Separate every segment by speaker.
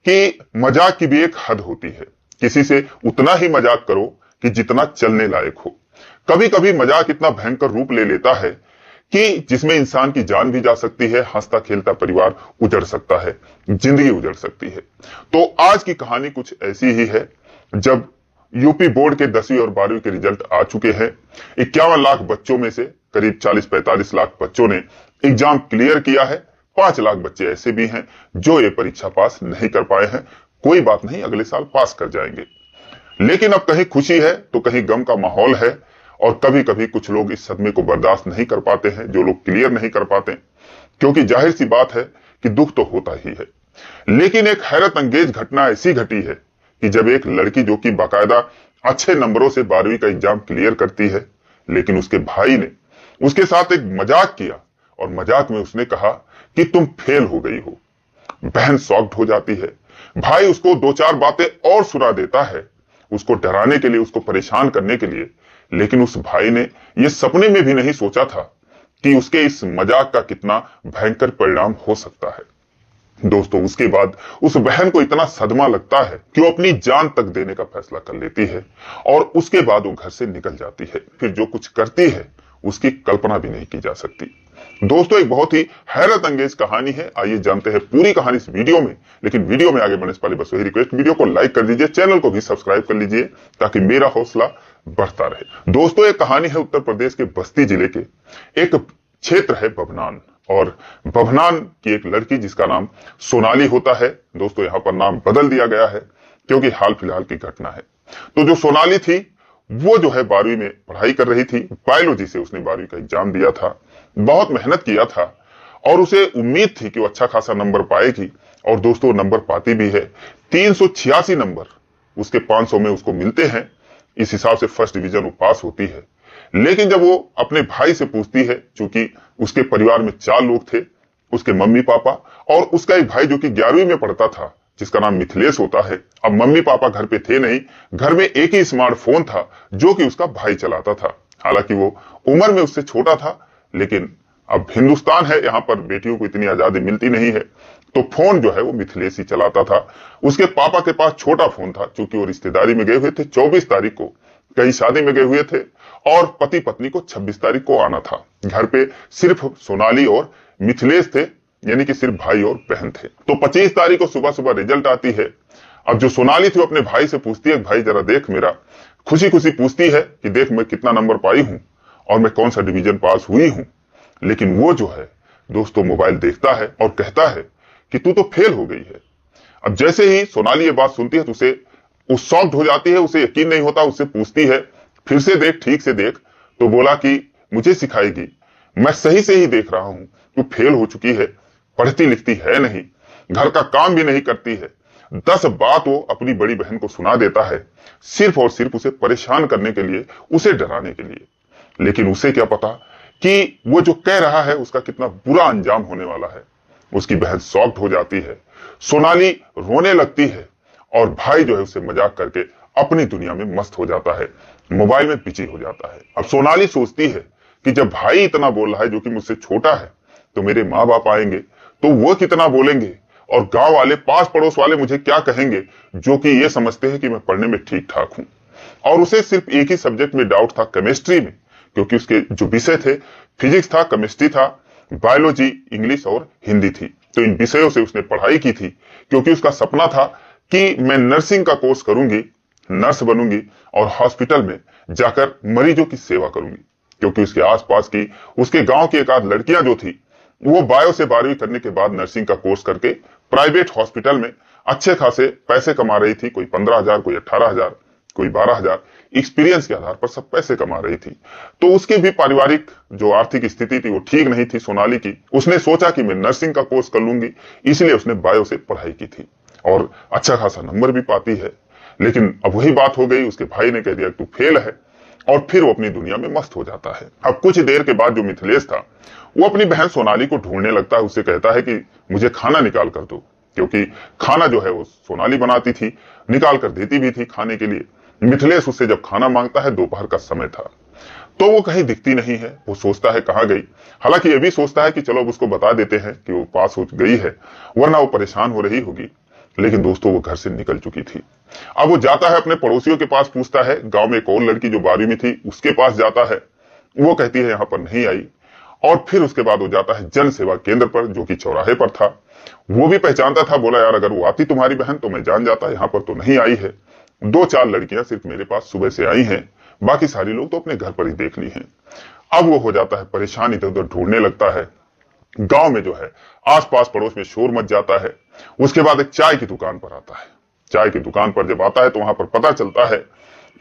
Speaker 1: कि मजाक की भी एक हद होती है। किसी से उतना ही मजाक करो कि जितना चलने लायक हो। कभी कभी मजाक इतना भयंकर रूप ले लेता है कि जिसमें इंसान की जान भी जा सकती है, हंसता खेलता परिवार उजड़ सकता है, जिंदगी उजड़ सकती है। तो आज की कहानी कुछ ऐसी ही है। जब यूपी बोर्ड के 10वीं और 12वीं के रिजल्ट आ चुके हैं, 51 लाख बच्चों में से करीब 40-45 लाख बच्चों ने एग्जाम क्लियर किया है। 5 लाख बच्चे ऐसे भी हैं जो ये परीक्षा पास नहीं कर पाए हैं। कोई बात नहीं, अगले साल पास कर जाएंगे। लेकिन अब कहीं खुशी है तो कहीं गम का माहौल है, और कभी कभी कुछ लोग इस सदमे को बर्दाश्त नहीं कर पाते हैं, जो लोग क्लियर नहीं कर पाते, क्योंकि जाहिर सी बात है कि दुख तो होता ही है। लेकिन एक हैरत अंगेज घटना ऐसी घटी है कि जब एक लड़की जो कि बाकायदा अच्छे नंबरों से 12वीं का एग्जाम क्लियर करती है, लेकिन उसके भाई ने उसके साथ एक मजाक किया और मजाक में उसने कहा कि तुम फेल हो गई हो। बहन शॉक्ड हो जाती है। भाई उसको 2-4 बातें और सुना देता है, उसको डराने के लिए, उसको परेशान करने के लिए। लेकिन उस भाई ने यह सपने में भी नहीं सोचा था कि उसके इस मजाक का कितना भयंकर परिणाम हो सकता है। दोस्तों, उसके बाद उस बहन को इतना सदमा लगता है कि वो अपनी जान तक देने का फैसला कर लेती है, और उसके बाद वो घर से निकल जाती है। फिर जो कुछ करती है उसकी कल्पना भी नहीं की जा सकती। दोस्तों, एक बहुत ही हैरत अंगेज कहानी है। आइए जानते हैं पूरी कहानी इस वीडियो में। लेकिन वीडियो में आगे बढ़ने से पहले बस वही रिक्वेस्ट, वीडियो को लाइक कर दीजिए, चैनल को भी सब्सक्राइब कर लीजिए ताकि मेरा हौसला बढ़ता रहे। दोस्तों, एक कहानी है उत्तर प्रदेश के बस्ती जिले के एक क्षेत्र है बभनान, और बभनान की एक लड़की जिसका नाम सोनाली होता है। दोस्तों, यहाँ पर नाम बदल दिया गया है क्योंकि हाल फिलहाल की घटना है। तो जो सोनाली थी वो जो है 12वीं में पढ़ाई कर रही थी। बायोलॉजी से उसने 12वीं का एग्जाम दिया था, बहुत मेहनत किया था, और उसे उम्मीद थी कि वो अच्छा खासा नंबर पाएगी। और दोस्तों, नंबर पाती भी है। 386 नंबर उसके 500 में उसको मिलते हैं। इस हिसाब से फर्स्ट डिवीजन वो पास होती है। लेकिन जब वो अपने भाई से पूछती है, चूंकि उसके परिवार में 4 लोग थे, उसके मम्मी पापा और उसका एक भाई जो कि 11वीं में पढ़ता था, जिसका नाम मिथिलेश होता है। अब मम्मी पापा घर पे थे नहीं, घर में एक ही स्मार्टफोन था जो कि उसका भाई चलाता था। हालांकि वो उम्र में उससे छोटा था, लेकिन अब हिंदुस्तान है, यहाँ पर बेटियों को इतनी आजादी मिलती नहीं है, तो फोन जो है वो मिथिलेश ही चलाता था। उसके पापा के पास छोटा फोन था, क्योंकि वो रिश्तेदारी में गए हुए थे। 24 तारीख को कहीं शादी में गए हुए थे, और पति पत्नी को 26 तारीख को आना था। घर पे सिर्फ सोनाली और मिथिलेश थे, यानी कि सिर्फ भाई और बहन थे। तो 25 तारीख को सुबह सुबह रिजल्ट आती है। अब जो सोनाली थी वो अपने भाई से पूछती है, भाई जरा देख मेरा, खुशी खुशी पूछती है कि देख मैं कितना नंबर पाई हूं और मैं कौन सा डिवीजन पास हुई हूं। लेकिन वो जो है दोस्तों मोबाइल देखता है और कहता है कि तू तो फेल हो गई है। अब जैसे ही सोनाली ये बात सुनती है तो उसे शॉक्ड हो जाती है, उसे यकीन नहीं होता। उससे पूछती है, फिर से देख, ठीक से देख। तो बोला कि मुझे सिखाएगी, मैं सही से ही देख रहा हूं, तू फेल हो चुकी है, पढ़ती लिखती है नहीं, घर का काम भी नहीं करती है। 10 बात वो अपनी बड़ी बहन को सुना देता है, सिर्फ और सिर्फ उसे परेशान करने के लिए, उसे डराने के लिए। लेकिन उसे क्या पता कि वो जो कह रहा है उसका कितना बुरा अंजाम होने वाला है। उसकी बहन शॉक्ड हो जाती है, सोनाली रोने लगती है, और भाई जो है उसे मजाक करके अपनी दुनिया में मस्त हो जाता है, मोबाइल में बिजी हो जाता है। अब सोनाली सोचती है कि जब भाई इतना बोल रहा है, जो कि मुझसे छोटा है, तो मेरे माँ बाप आएंगे तो वो कितना बोलेंगे, और गांव वाले, पास पड़ोस वाले मुझे क्या कहेंगे, जो कि ये समझते हैं कि मैं पढ़ने में ठीक ठाक हूं। और उसे सिर्फ एक ही सब्जेक्ट में डाउट था, केमिस्ट्री में, क्योंकि उसके जो विषय थे फिजिक्स था, केमिस्ट्री था, बायोलॉजी, इंग्लिश और हिंदी थी। तो इन विषयों से उसने पढ़ाई की थी, क्योंकि उसका सपना था कि मैं नर्सिंग का कोर्स करूंगी, नर्स बनूंगी और हॉस्पिटल में जाकर मरीजों की सेवा करूंगी। क्योंकि उसके आसपास की, उसके गांव की एक आध लड़कियां जो थी, वो बायो से 12वीं करने के बाद नर्सिंग का कोर्स करके प्राइवेट हॉस्पिटल में अच्छे खासे पैसे कमा रही थी। कोई 15,000, कोई 18,000, कोई 12,000, एक्सपीरियंस के आधार पर सब पैसे कमा रही थी। तो उसकी भी पारिवारिक जो आर्थिक स्थिति थी वो ठीक नहीं थी सोनाली की। उसने सोचा कि मैं नर्सिंग का कोर्स कर लूंगी, इसलिए उसने बायो से पढ़ाई की थी, और अच्छा खासा नंबर भी पाती है। लेकिन अब वही बात हो गई, उसके भाई ने कह दिया तू फेल है, और फिर वो अपनी दुनिया में मस्त हो जाता है। अब कुछ देर के बाद जो मिथिलेश था वो अपनी बहन सोनाली को ढूंढने लगता है। उससे कहता है कि मुझे खाना निकाल कर दो, क्योंकि खाना जो है वो सोनाली बनाती थी, निकाल कर देती भी थी खाने के लिए। मिथिलेश उससे जब खाना मांगता है, दोपहर का समय था, तो वो कहीं दिखती नहीं है। वो सोचता है कहाँ गई। हालांकि ये भी सोचता है कि चलो अब उसको बता देते हैं कि वो पास हो गई है, वरना वो परेशान हो रही होगी। लेकिन दोस्तों वो घर से निकल चुकी थी। अब वो जाता है अपने पड़ोसियों के पास, पूछता है, गांव में एक और लड़की जो 12वीं में थी उसके पास जाता है, वो कहती है यहाँ पर नहीं आई। और फिर उसके बाद वो जाता है जन सेवा केंद्र पर जो कि चौराहे पर था। वो भी पहचानता था, बोला यार अगर वो आती तुम्हारी बहन तो मैं जान जाता, यहाँ पर तो नहीं आई है। 2-4 लड़कियां सिर्फ मेरे पास सुबह से आई हैं, बाकी सारी लोग तो अपने घर पर ही देख ली हैं। अब वो हो जाता है परेशान, इधर उधर ढूंढने लगता है। गांव में जो है आसपास पड़ोस में शोर मच जाता है। उसके बाद एक चाय की दुकान पर आता है। चाय की दुकान पर जब आता है तो वहां पर पता चलता है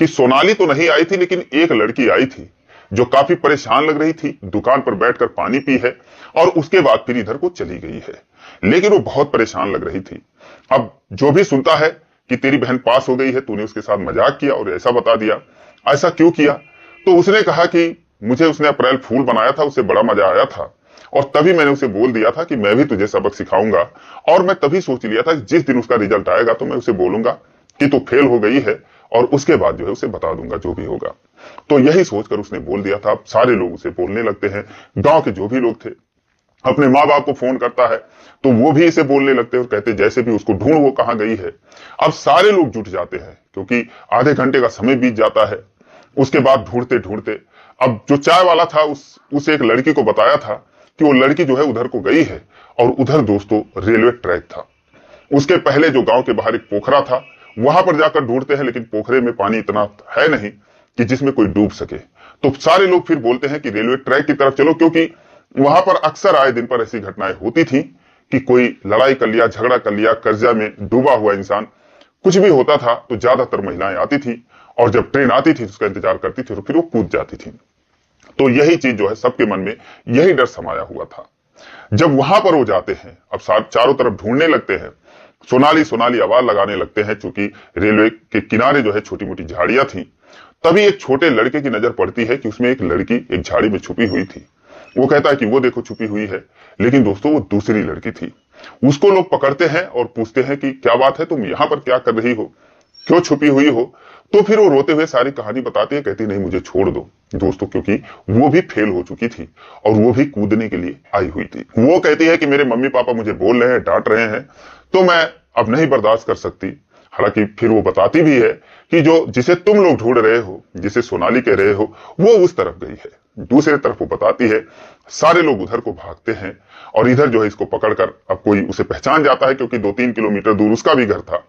Speaker 1: कि सोनाली तो नहीं आई थी, लेकिन एक लड़की आई थी जो काफी परेशान लग रही थी, दुकान पर बैठकर पानी पी है और उसके बाद फिर इधर को चली गई है, लेकिन वो बहुत परेशान लग रही थी। अब जो भी सुनता है कि तेरी बहन पास हो गई है, तूने उसके साथ मजाक किया और ऐसा बता दिया, ऐसा क्यों किया? तो उसने कहा कि मुझे उसने अप्रैल फूल बनाया था, उससे बड़ा मजा आया था और तभी मैंने उसे बोल दिया था कि मैं भी तुझे सबक सिखाऊंगा। और मैं तभी सोच लिया था कि जिस दिन उसका रिजल्ट आएगा तो मैं उसे बोलूंगा कि तू फेल हो गई है और उसके बाद जो है उसे बता दूंगा जो भी होगा। तो यही सोचकर उसने बोल दिया था। अब सारे लोग उसे बोलने लगते हैं, गांव के जो भी लोग थे। अपने माँ बाप को फोन करता है तो वो भी इसे बोलने लगते हैं और कहते जैसे भी उसको ढूंढ, वो कहां गई है। अब सारे लोग जुट जाते हैं क्योंकि आधे घंटे का समय बीत जाता है। उसके बाद ढूंढते ढूंढते अब जो चाय वाला था उस एक लड़की को बताया था कि वो लड़की जो है उधर को गई है और उधर दोस्तों रेलवे ट्रैक था। उसके पहले जो गांव के बाहर एक पोखरा था, वहां पर जाकर ढूंढते हैं, लेकिन पोखरे में पानी इतना है नहीं कि जिसमें कोई डूब सके। तो सारे लोग फिर बोलते हैं कि रेलवे ट्रैक की तरफ चलो, क्योंकि वहां पर अक्सर आए दिन पर ऐसी घटनाएं होती थी कि कोई लड़ाई कर लिया, झगड़ा कर लिया, कर्जा में डूबा हुआ इंसान कुछ भी होता था तो ज्यादातर महिलाएं आती थी और जब ट्रेन आती थी उसका इंतजार करती थी और फिर वो कूद जाती थी। तो यही चीज जो है सबके मन में यही डर समाया हुआ था। जब वहां पर वो जाते हैं, अब चारों तरफ ढूंढने लगते हैं, सोनाली सोनाली आवाज लगाने लगते हैं, क्योंकि रेलवे के किनारे जो है छोटी मोटी झाड़ियां थी। तभी एक छोटे लड़के की नजर पड़ती है कि उसमें एक लड़की एक झाड़ी में छुपी हुई थी। वो कहता है कि वो देखो छुपी हुई है, लेकिन दोस्तों वो दूसरी लड़की थी। उसको लोग पकड़ते हैं और पूछते हैं कि क्या बात है, तुम यहाँ पर क्या कर रही हो, क्यों छुपी हुई हो? तो फिर वो रोते हुए सारी कहानी बताती है, कहती नहीं मुझे छोड़ दो दोस्तों, क्योंकि वो भी फेल हो चुकी थी और वो भी कूदने के लिए आई हुई थी। वो कहती है कि मेरे मम्मी पापा मुझे बोल रहे हैं, डांट रहे हैं, तो मैं अब नहीं बर्दाश्त कर सकती। हालांकि फिर वो बताती भी है कि जो जिसे तुम लोग ढूंढ रहे हो, जिसे सोनाली कह रहे हो, वो उस तरफ गई है। दूसरे तरफ वो बताती है। सारे लोग उधर को भागते हैं और इधर जो है इसको पकड़कर अब कोई उसे पहचान जाता है, क्योंकि 2-3 किलोमीटर दूर उसका भी घर था।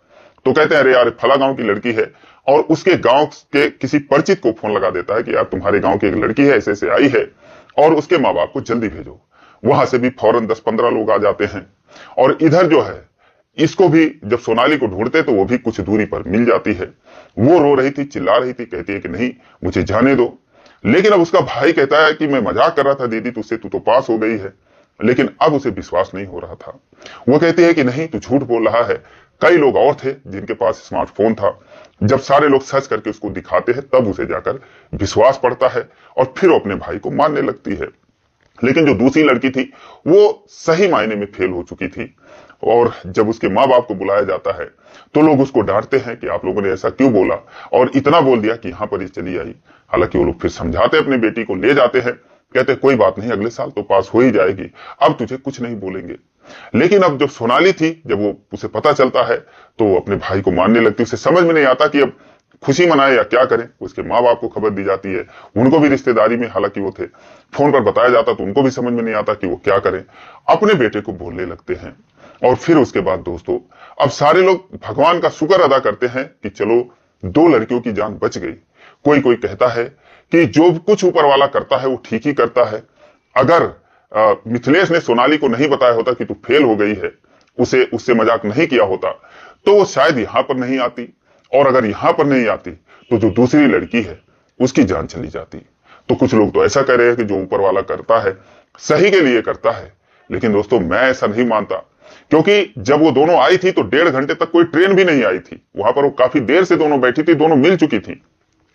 Speaker 1: तो कहते हैं अरे यार फला गांव की लड़की है, और उसके गांव के किसी परिचित को फोन लगा देता है कि यार तुम्हारे गांव की एक लड़की है, ऐसे ऐसे आई है और उसके माँ बाप को जल्दी भेजो। वहां से भी फौरन 10-15 लोग आ जाते हैं और इधर जो है इसको भी जब सोनाली को ढूंढते तो वो भी कुछ दूरी पर मिल जाती है। वो रो रही थी, चिल्ला रही थी, कहती है कि नहीं मुझे जाने दो। लेकिन अब उसका भाई कहता है कि मैं मजाक कर रहा था दीदी, तुझसे तू तो पास हो गई है। लेकिन अब उसे विश्वास नहीं हो रहा था। वो कहती है कि नहीं तू झूठ बोल रहा है। कई लोग और थे जिनके पास स्मार्टफोन था। जब सारे लोग सर्च करके उसको दिखाते हैं तब उसे जाकर विश्वास पड़ता है और फिर वो अपने भाई को मानने लगती है। लेकिन जो दूसरी लड़की थी वो सही मायने में फेल हो चुकी थी और जब उसके माँ बाप को बुलाया जाता है तो लोग उसको डांटते हैं कि आप लोगों ने ऐसा क्यों बोला और इतना बोल दिया कि यहाँ पर ही चली आई। हालांकि वो लोग फिर समझाते अपनी बेटी को, ले जाते हैं, कहते कोई बात नहीं, अगले साल तो पास हो ही जाएगी, अब तुझे कुछ नहीं बोलेंगे। लेकिन अब जब सोनाली थी, जब वो उसे पता चलता है तो वो अपने भाई को मानने लगती। उसे समझ में नहीं आता कि अब खुशी मनाए या क्या करें। उसके माँ बाप को खबर दी जाती है, उनको भी रिश्तेदारी में हालांकि वो थे, फोन पर बताया जाता तो उनको भी समझ में नहीं आता कि वो क्या करें। अपने बेटे को बोलने लगते हैं और फिर उसके बाद दोस्तों अब सारे लोग भगवान का शुक्र अदा करते हैं कि चलो 2 लड़कियों की जान बच गई। कोई कहता है कि जो कुछ ऊपर वाला करता है वो ठीक ही करता है। अगर मिथिलेश ने सोनाली को नहीं बताया होता कि तू फेल हो गई है, उससे मजाक नहीं किया होता, तो वो शायद यहां पर नहीं आती, और अगर यहां पर नहीं आती तो जो दूसरी लड़की है उसकी जान चली जाती। तो कुछ लोग तो ऐसा कह रहे हैं कि जो ऊपर वाला करता है सही के लिए करता है, लेकिन दोस्तों मैं ऐसा नहीं मानता, क्योंकि जब वो दोनों आई थी तो 1.5 घंटे तक कोई ट्रेन भी नहीं आई थी। वहां पर वो काफी देर से दोनों बैठी थी, दोनों मिल चुकी थी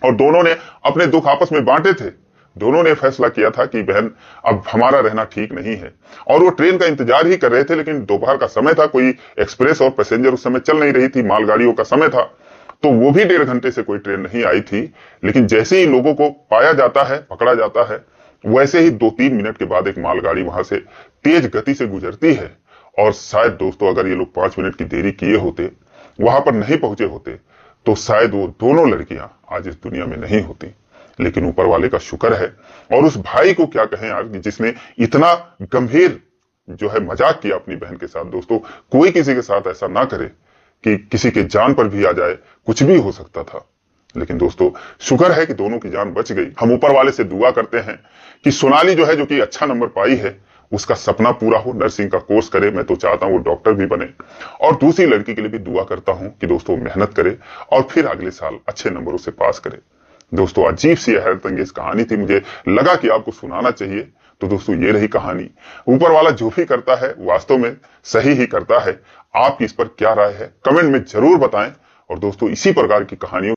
Speaker 1: और दोनों ने अपने दुख आपस में बांटे थे। दोनों ने फैसला किया था कि बहन अब हमारा रहना ठीक नहीं है, और वो ट्रेन का इंतजार ही कर रहे थे। लेकिन दोपहर का समय था, कोई एक्सप्रेस और पैसेंजर उस समय चल नहीं रही थी, मालगाड़ियों का समय था, तो वो भी 1.5 घंटे से कोई ट्रेन नहीं आई थी। लेकिन जैसे ही लोगों को पाया जाता है, पकड़ा जाता है, वैसे ही 2-3 मिनट के बाद एक मालगाड़ी वहां से तेज गति से गुजरती है और शायद दोस्तों अगर ये लोग 5 मिनट की देरी किए होते, वहां पर नहीं पहुंचे होते, तो शायद वो दोनों लड़कियां आज इस दुनिया में नहीं होती। लेकिन ऊपर वाले का शुक्र है। और उस भाई को क्या कहें यार, जिसने इतना गंभीर जो है मजाक किया अपनी बहन के साथ। दोस्तों कोई किसी के साथ ऐसा ना करे कि किसी के जान पर भी आ जाए, कुछ भी हो सकता था। लेकिन दोस्तों शुक्र है कि दोनों की जान बच गई। हम ऊपर वाले से दुआ करते हैं कि सोनाली जो है, जो कि अच्छा नंबर पाई है, उसका सपना पूरा हो, नर्सिंग का कोर्स करे। मैं तो चाहता हूं वो डॉक्टर भी बने। और दूसरी लड़की के लिए भी दुआ करता हूं कि दोस्तों मेहनत करे और फिर अगले साल अच्छे नंबरों से पास करे। दोस्तों अजीब सी हैरत अंगेज कहानी थी, मुझे लगा कि आपको सुनाना चाहिए। तो दोस्तों ये रही कहानी। ऊपर वाला जो भी करता है वास्तव में सही ही करता है। आपकी इस पर क्या राय है, कमेंट में जरूर बताएं। और दोस्तों इसी प्रकार की कहानियों